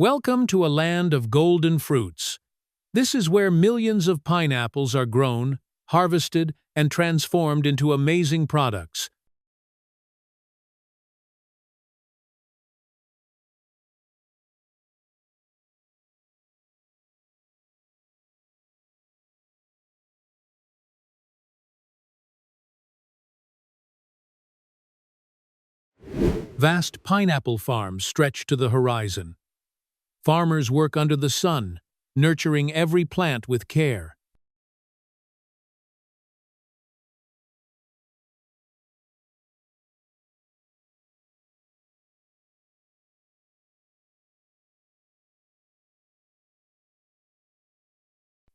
Welcome to a land of golden fruits. This is where millions of pineapples are grown, harvested, and transformed into amazing products. Vast pineapple farms stretch to the horizon. Farmers work under the sun, nurturing every plant with care.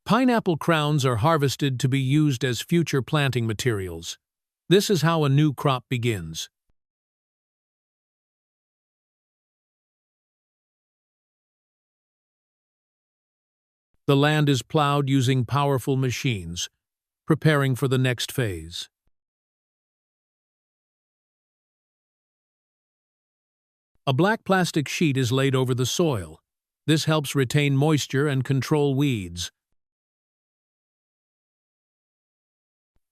Pineapple crowns are harvested to be used as future planting materials. This is how a new crop begins. The land is plowed using powerful machines, preparing for the next phase. A black plastic sheet is laid over the soil. This helps retain moisture and control weeds.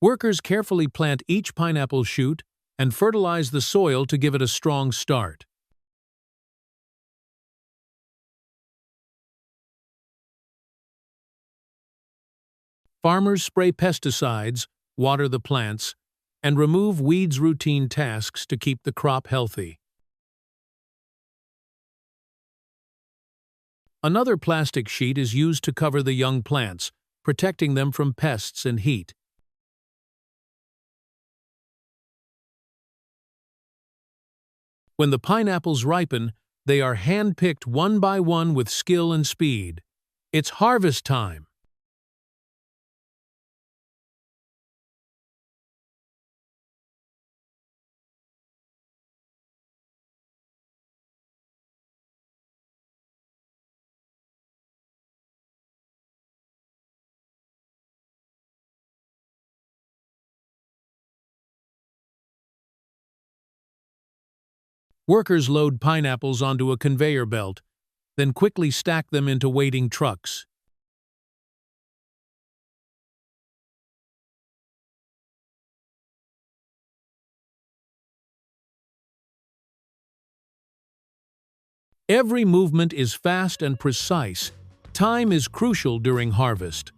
Workers carefully plant each pineapple shoot and fertilize the soil to give it a strong start. Farmers spray pesticides, water the plants, and remove weeds routine tasks to keep the crop healthy. Another plastic sheet is used to cover the young plants, protecting them from pests and heat. When the pineapples ripen, they are hand-picked one by one with skill and speed. It's harvest time. Workers load pineapples onto a conveyor belt, then quickly stack them into waiting trucks. Every movement is fast and precise. Time is crucial during harvest.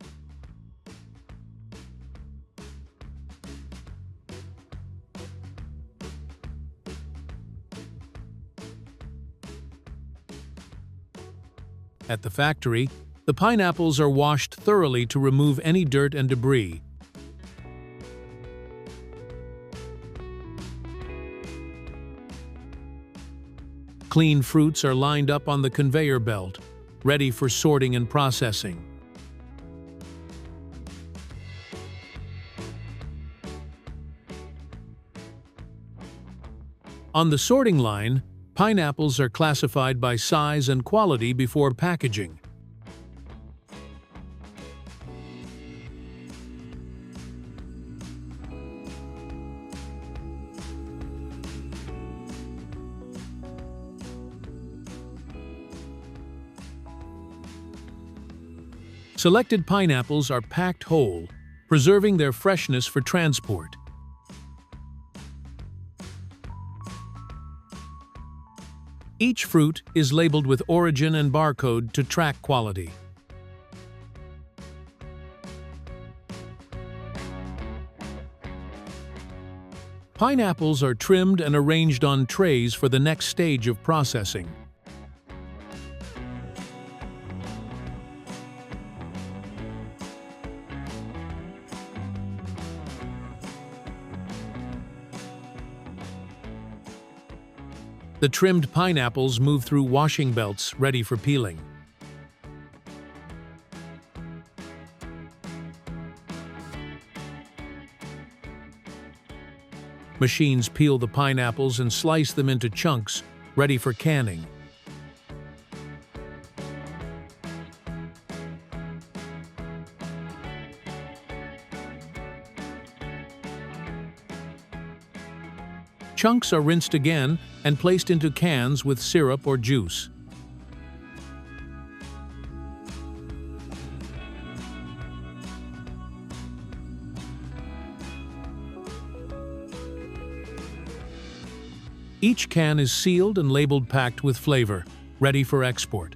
At the factory, the pineapples are washed thoroughly to remove any dirt and debris. Clean fruits are lined up on the conveyor belt, ready for sorting and processing. On the sorting line, pineapples are classified by size and quality before packaging. Selected pineapples are packed whole, preserving their freshness for transport. Each fruit is labeled with origin and barcode to track quality. Pineapples are trimmed and arranged on trays for the next stage of processing. The trimmed pineapples move through washing belts ready for peeling. Machines peel the pineapples and slice them into chunks, ready for canning. Chunks are rinsed again and placed into cans with syrup or juice. Each can is sealed and labeled packed with flavor, ready for export.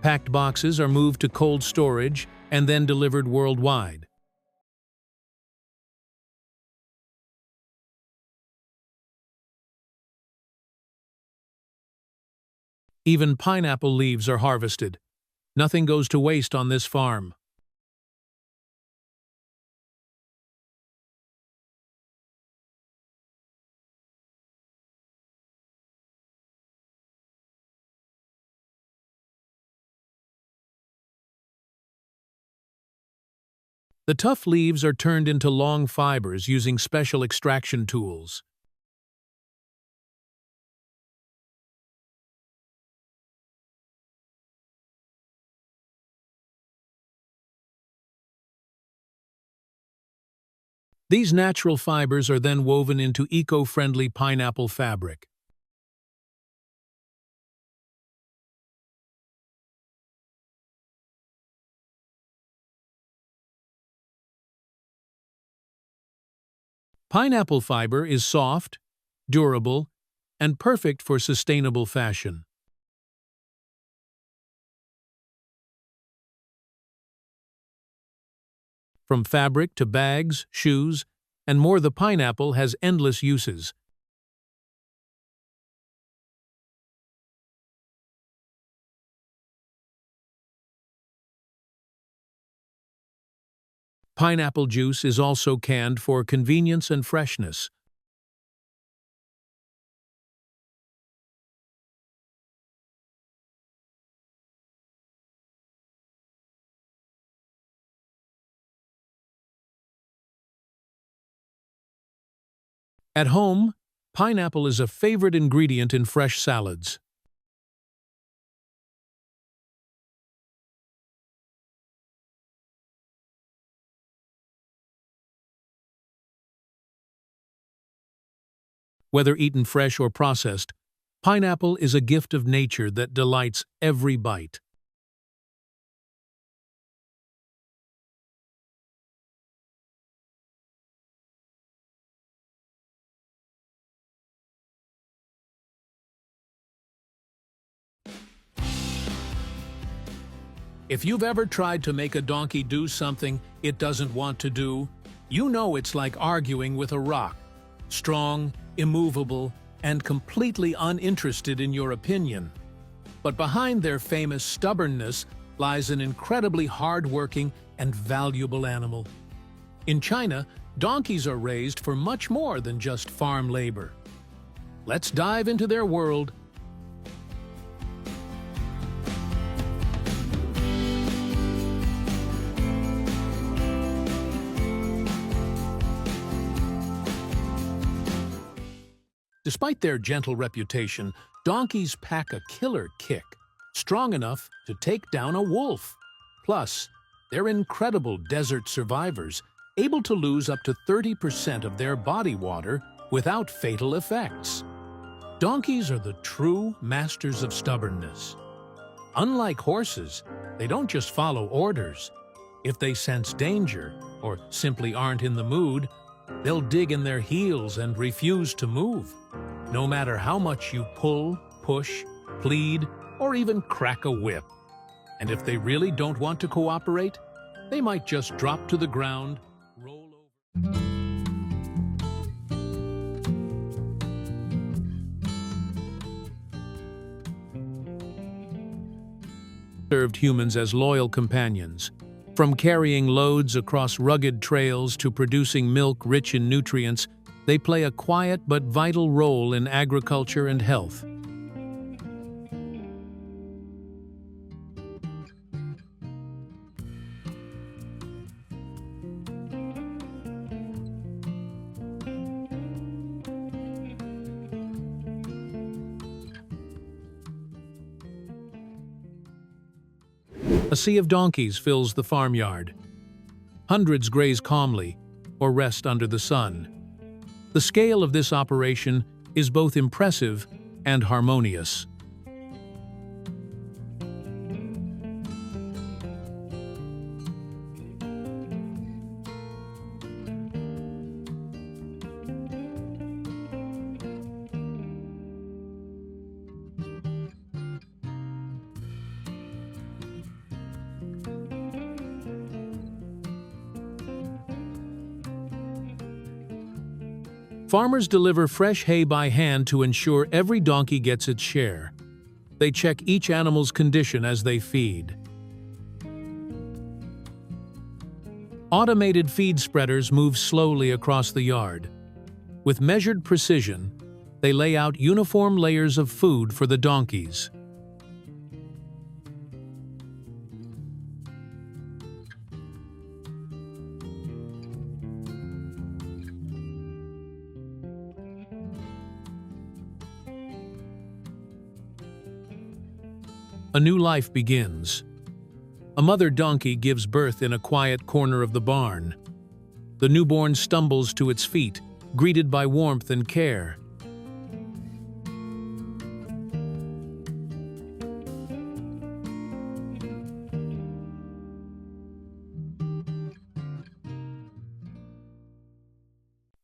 Packed boxes are moved to cold storage and then delivered worldwide. Even pineapple leaves are harvested. Nothing goes to waste on this farm. The tough leaves are turned into long fibers using special extraction tools. These natural fibers are then woven into eco-friendly pineapple fabric. Pineapple fiber is soft, durable, and perfect for sustainable fashion. From fabric to bags, shoes, and more, the pineapple has endless uses. Pineapple juice is also canned for convenience and freshness. At home, pineapple is a favorite ingredient in fresh salads. Whether eaten fresh or processed, pineapple is a gift of nature that delights every bite. If you've ever tried to make a donkey do something it doesn't want to do, you know it's like arguing with a rock. Strong, immovable, and completely uninterested in your opinion. But behind their famous stubbornness lies an incredibly hard-working and valuable animal. In China, donkeys are raised for much more than just farm labor. Let's dive into their world. Despite their gentle reputation, donkeys pack a killer kick, strong enough to take down a wolf. Plus, they're incredible desert survivors, able to lose up to 30% of their body water without fatal effects. Donkeys are the true masters of stubbornness. Unlike horses, they don't just follow orders. If they sense danger, or simply aren't in the mood, they'll dig in their heels and refuse to move. No matter how much you pull, push, plead, or even crack a whip. And if they really don't want to cooperate, they might just drop to the ground, roll over. Served humans as loyal companions. From carrying loads across rugged trails to producing milk rich in nutrients, they play a quiet but vital role in agriculture and health. A sea of donkeys fills the farmyard. Hundreds graze calmly, or rest under the sun. The scale of this operation is both impressive and harmonious. Farmers deliver fresh hay by hand to ensure every donkey gets its share. They check each animal's condition as they feed. Automated feed spreaders move slowly across the yard. With measured precision, they lay out uniform layers of food for the donkeys. A new life begins. A mother donkey gives birth in a quiet corner of the barn. The newborn stumbles to its feet, greeted by warmth and care.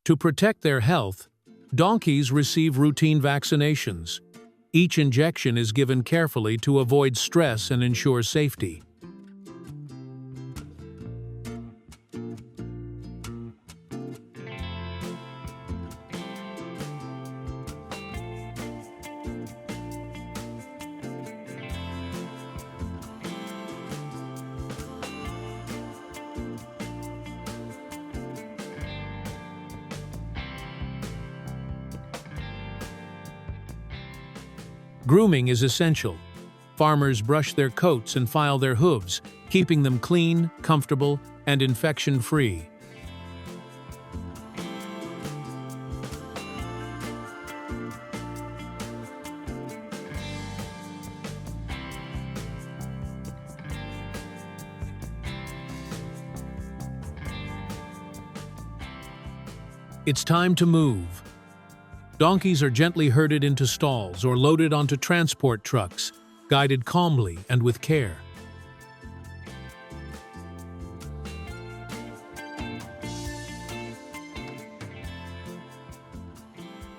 To protect their health, donkeys receive routine vaccinations. Each injection is given carefully to avoid stress and ensure safety. Grooming is essential. Farmers brush their coats and file their hooves, keeping them clean, comfortable, and infection-free. It's time to move. Donkeys are gently herded into stalls or loaded onto transport trucks, guided calmly and with care.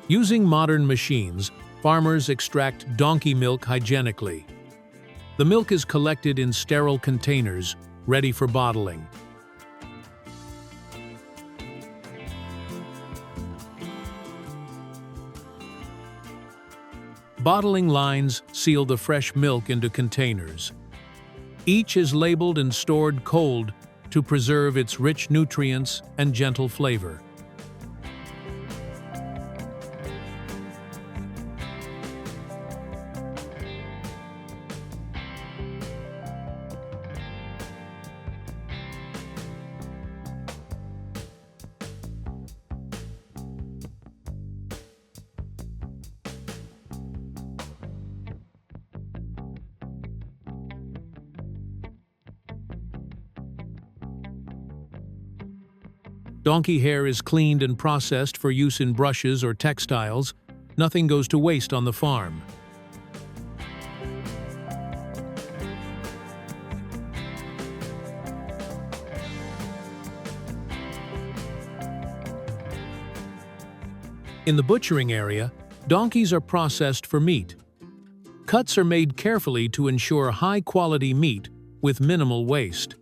Using modern machines, farmers extract donkey milk hygienically. The milk is collected in sterile containers, ready for bottling. Bottling lines seal the fresh milk into containers. Each is labeled and stored cold to preserve its rich nutrients and gentle flavor. Donkey hair is cleaned and processed for use in brushes or textiles. Nothing goes to waste on the farm. In the butchering area, donkeys are processed for meat. Cuts are made carefully to ensure high-quality meat with minimal waste.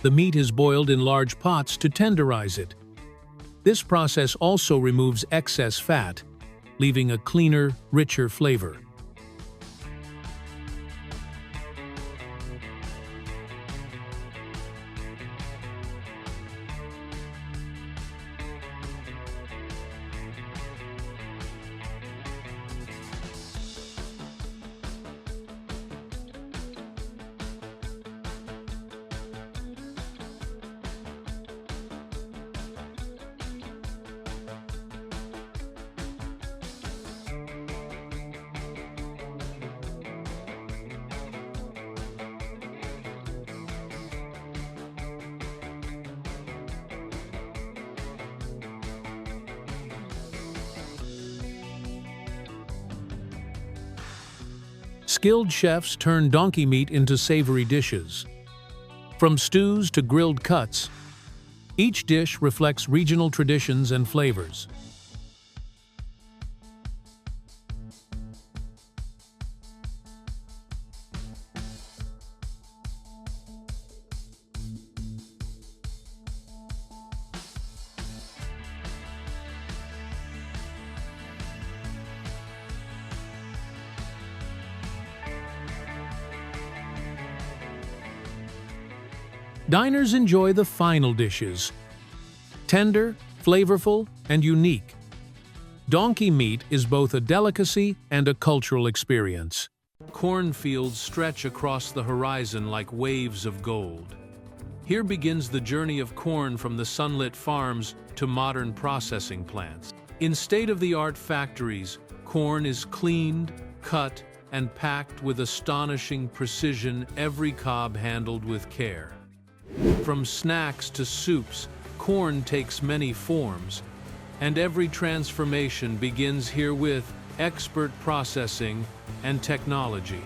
The meat is boiled in large pots to tenderize it. This process also removes excess fat, leaving a cleaner, richer flavor. Skilled chefs turn donkey meat into savory dishes. From stews to grilled cuts, each dish reflects regional traditions and flavors. Diners enjoy the final dishes. Tender, flavorful, and unique. Donkey meat is both a delicacy and a cultural experience. Cornfields stretch across the horizon like waves of gold. Here begins the journey of corn from the sunlit farms to modern processing plants. In state-of-the-art factories, corn is cleaned, cut, and packed with astonishing precision, every cob handled with care. From snacks to soups, corn takes many forms, and every transformation begins here with expert processing and technology.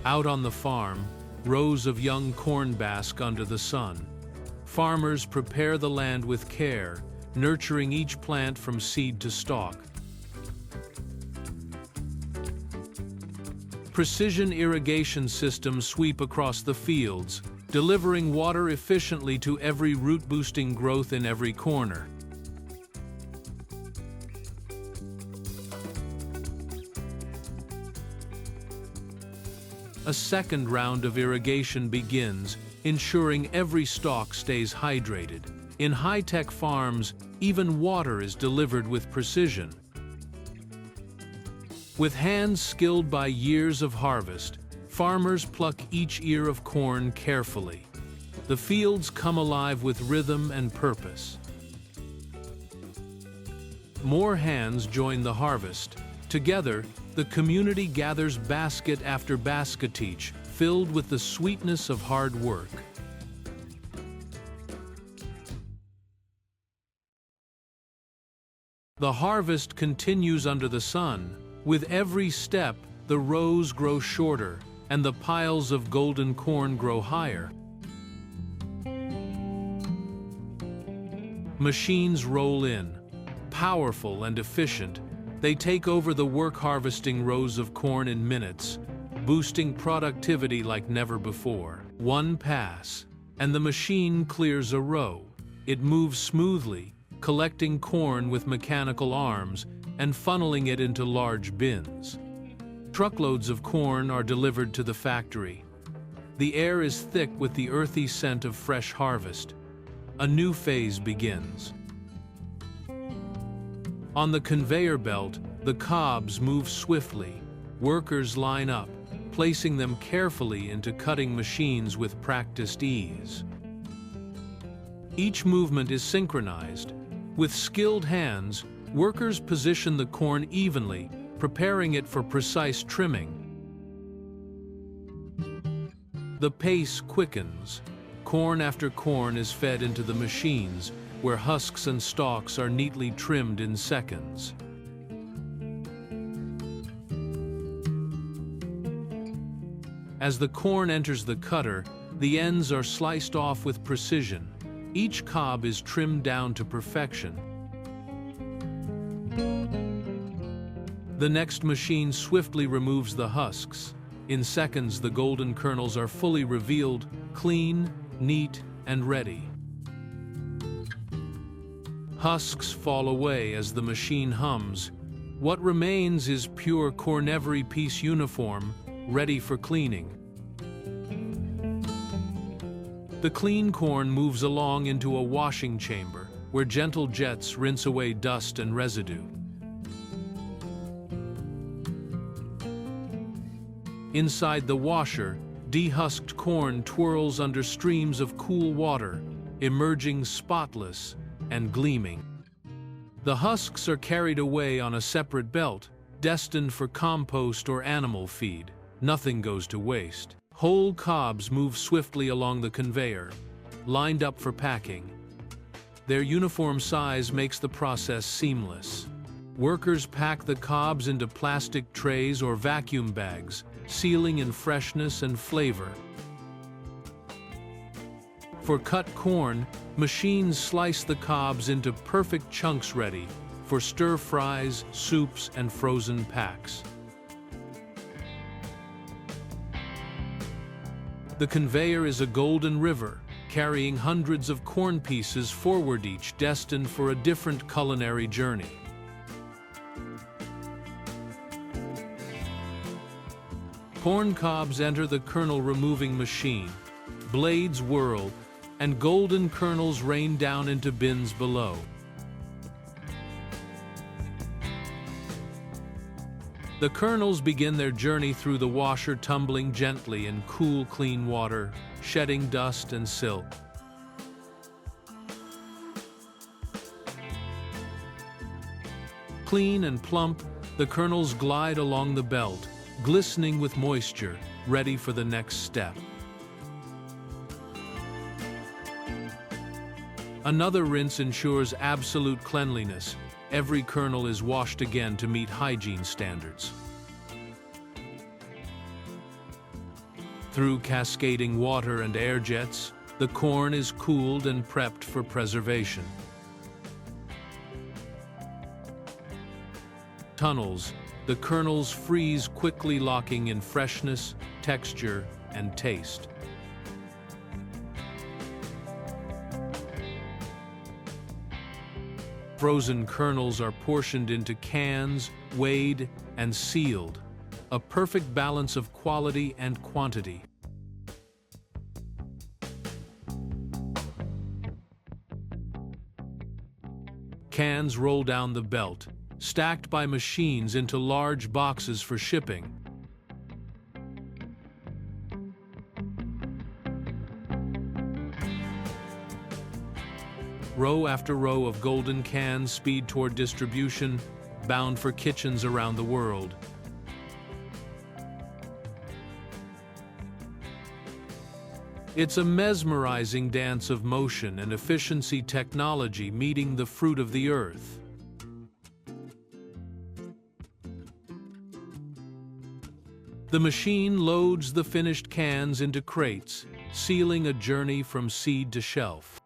Out on the farm, rows of young corn bask under the sun. Farmers prepare the land with care, nurturing each plant from seed to stalk. Precision irrigation systems sweep across the fields, delivering water efficiently to every root-boosting growth in every corner. A second round of irrigation begins, ensuring every stalk stays hydrated. In high-tech farms, even water is delivered with precision. With hands skilled by years of harvest, farmers pluck each ear of corn carefully. The fields come alive with rhythm and purpose. More hands join the harvest. Together, the community gathers basket after basket, each filled with the sweetness of hard work. The harvest continues under the sun. With every step, the rows grow shorter, and the piles of golden corn grow higher. Machines roll in. Powerful and efficient, they take over the work, harvesting rows of corn in minutes, boosting productivity like never before. One pass, and the machine clears a row. It moves smoothly, collecting corn with mechanical arms and funneling it into large bins. Truckloads of corn are delivered to the factory. The air is thick with the earthy scent of fresh harvest. A new phase begins. On the conveyor belt, the cobs move swiftly. Workers line up, placing them carefully into cutting machines with practiced ease. Each movement is synchronized. With skilled hands, workers position the corn evenly, preparing it for precise trimming. The pace quickens. Corn after corn is fed into the machines, where husks and stalks are neatly trimmed in seconds. As the corn enters the cutter, the ends are sliced off with precision. Each cob is trimmed down to perfection. The next machine swiftly removes the husks. In seconds, the golden kernels are fully revealed, clean, neat, and ready. Husks fall away as the machine hums. What remains is pure corn, every piece uniform, ready for cleaning. The clean corn moves along into a washing chamber, where gentle jets rinse away dust and residue. Inside the washer, dehusked corn twirls under streams of cool water, emerging spotless and gleaming. The husks are carried away on a separate belt, destined for compost or animal feed. Nothing goes to waste. Whole cobs move swiftly along the conveyor, lined up for packing. Their uniform size makes the process seamless. Workers pack the cobs into plastic trays or vacuum bags, sealing in freshness and flavor. For cut corn, machines slice the cobs into perfect chunks ready for stir-fries, soups, and frozen packs. The conveyor is a golden river, carrying hundreds of corn pieces forward, each destined for a different culinary journey. Corn cobs enter the kernel-removing machine, blades whirl, and golden kernels rain down into bins below. The kernels begin their journey through the washer, tumbling gently in cool, clean water, shedding dust and silt. Clean and plump, the kernels glide along the belt, glistening with moisture, ready for the next step. Another rinse ensures absolute cleanliness. Every kernel is washed again to meet hygiene standards. Through cascading water and air jets, the corn is cooled and prepped for preservation. Tunnels, the kernels freeze quickly, locking in freshness, texture, and taste. Frozen kernels are portioned into cans, weighed, and sealed, a perfect balance of quality and quantity. Cans roll down the belt, stacked by machines into large boxes for shipping. Row after row of golden cans speed toward distribution, bound for kitchens around the world. It's a mesmerizing dance of motion and efficiency, technology meeting the fruit of the earth. The machine loads the finished cans into crates, sealing a journey from seed to shelf.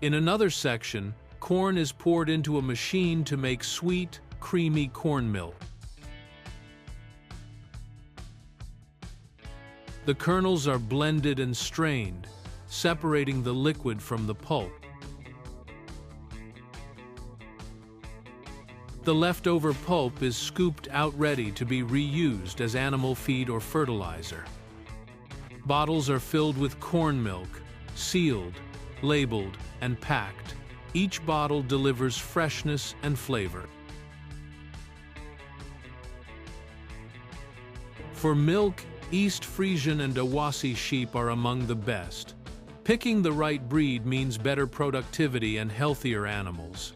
In another section, corn is poured into a machine to make sweet, creamy corn milk. The kernels are blended and strained, separating the liquid from the pulp. The leftover pulp is scooped out, ready to be reused as animal feed or fertilizer. Bottles are filled with corn milk, sealed, labeled, and packed. Each bottle delivers freshness and flavor. For milk, East Frisian and Awassi sheep are among the best. Picking the right breed means better productivity and healthier animals.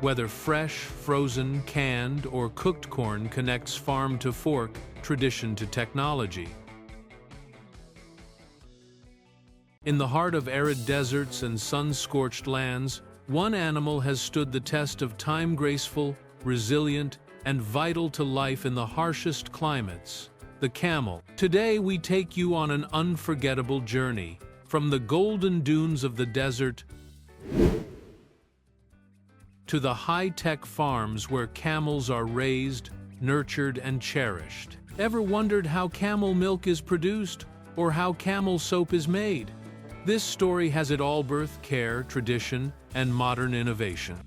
Whether fresh, frozen, canned, or cooked corn connects farm to fork, tradition to technology. In the heart of arid deserts and sun-scorched lands, one animal has stood the test of time: graceful, resilient, and vital to life in the harshest climates, the camel. Today we take you on an unforgettable journey, from the golden dunes of the desert to the high-tech farms where camels are raised, nurtured, and cherished. Ever wondered how camel milk is produced, or how camel soap is made? This story has it all: birth, care, tradition, and modern innovation.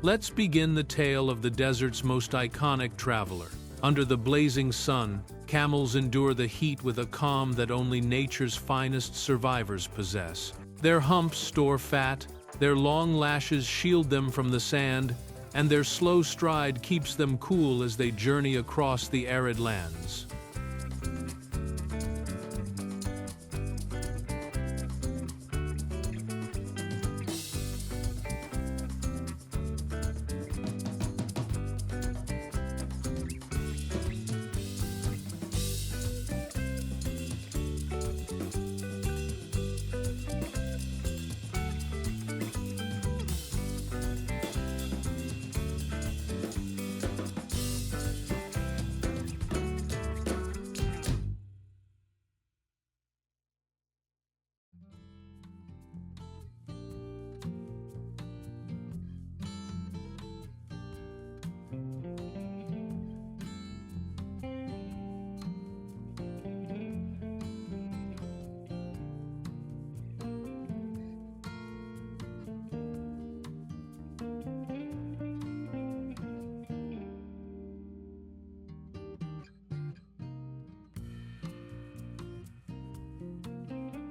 Let's begin the tale of the desert's most iconic traveler. Under the blazing sun, camels endure the heat with a calm that only nature's finest survivors possess. Their humps store fat, their long lashes shield them from the sand, and their slow stride keeps them cool as they journey across the arid lands.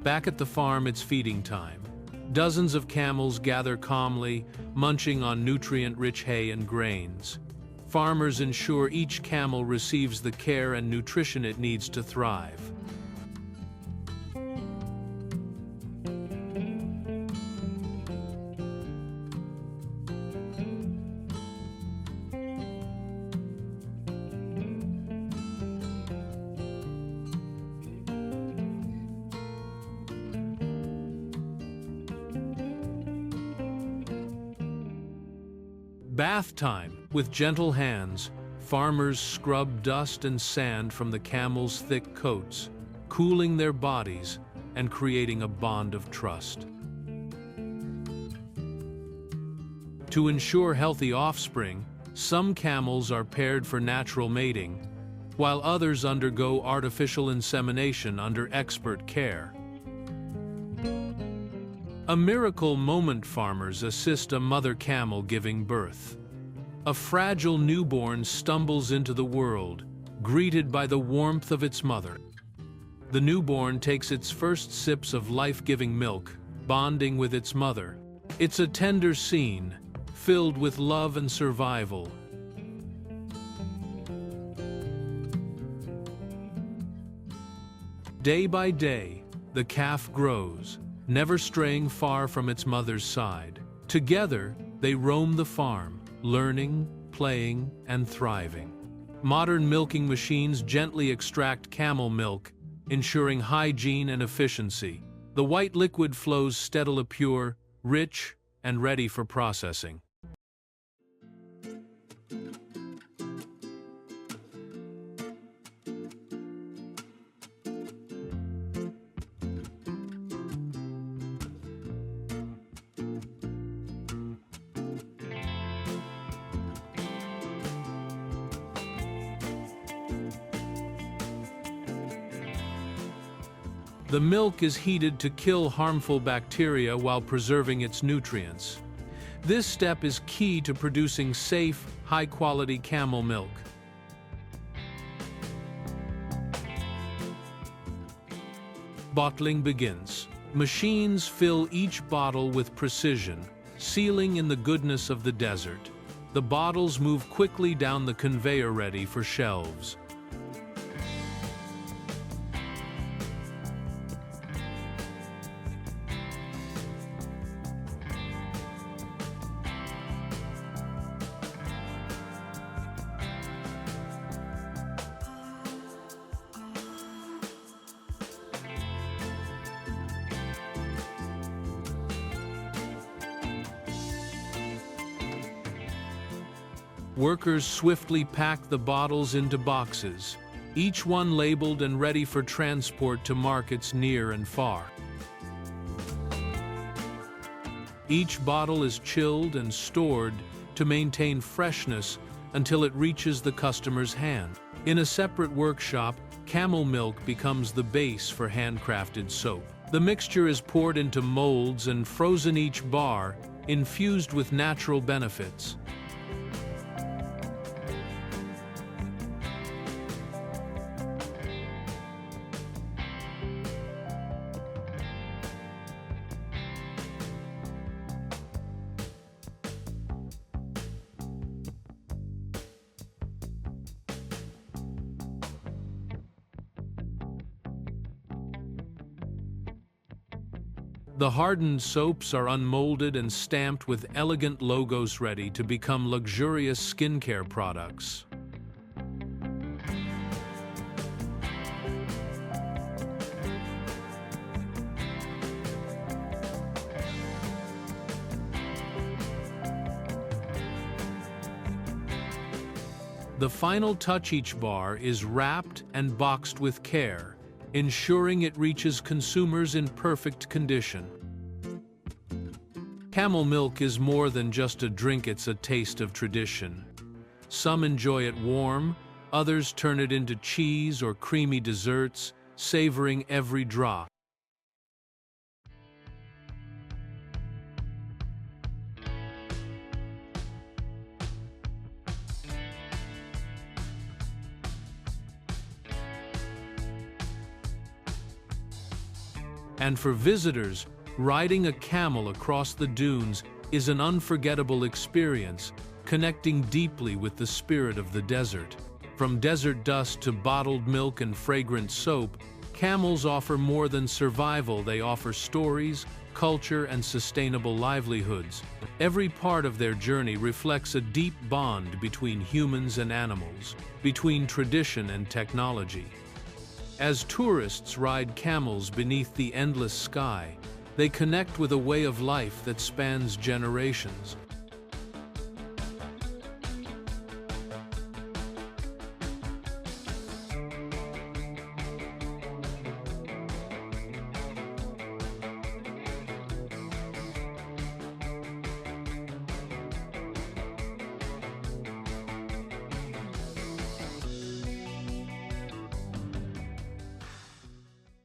Back at the farm, it's feeding time. Dozens of camels gather calmly, munching on nutrient-rich hay and grains. Farmers ensure each camel receives the care and nutrition it needs to thrive. Bath time. With gentle hands, farmers scrub dust and sand from the camels' thick coats, cooling their bodies and creating a bond of trust. To ensure healthy offspring, some camels are paired for natural mating, while others undergo artificial insemination under expert care. A miracle moment: farmers assist a mother camel giving birth. A fragile newborn stumbles into the world, greeted by the warmth of its mother. The newborn takes its first sips of life-giving milk, bonding with its mother. It's a tender scene, filled with love and survival. Day by day, the calf grows, never straying far from its mother's side. Together, they roam the farm, learning, playing, and thriving. Modern milking machines gently extract camel milk, ensuring hygiene and efficiency. The white liquid flows steadily pure, rich, and ready for processing. The milk is heated to kill harmful bacteria while preserving its nutrients. This step is key to producing safe, high-quality camel milk. Bottling begins. Machines fill each bottle with precision, sealing in the goodness of the desert. The bottles move quickly down the conveyor ready for shelves. Workers swiftly pack the bottles into boxes, each one labeled and ready for transport to markets near and far. Each bottle is chilled and stored to maintain freshness until it reaches the customer's hand. In a separate workshop, camel milk becomes the base for handcrafted soap. The mixture is poured into molds and frozen each bar, infused with natural benefits. The hardened soaps are unmolded and stamped with elegant logos, ready to become luxurious skincare products. The final touch: each bar is wrapped and boxed with care, ensuring it reaches consumers in perfect condition. Camel milk is more than just a drink, it's a taste of tradition. Some enjoy it warm, others turn it into cheese or creamy desserts, savoring every drop. And for visitors, riding a camel across the dunes is an unforgettable experience, connecting deeply with the spirit of the desert. From desert dust to bottled milk and fragrant soap, camels offer more than survival. They offer stories, culture, and sustainable livelihoods. Every part of their journey reflects a deep bond between humans and animals, between tradition and technology. As tourists ride camels beneath the endless sky, they connect with a way of life that spans generations.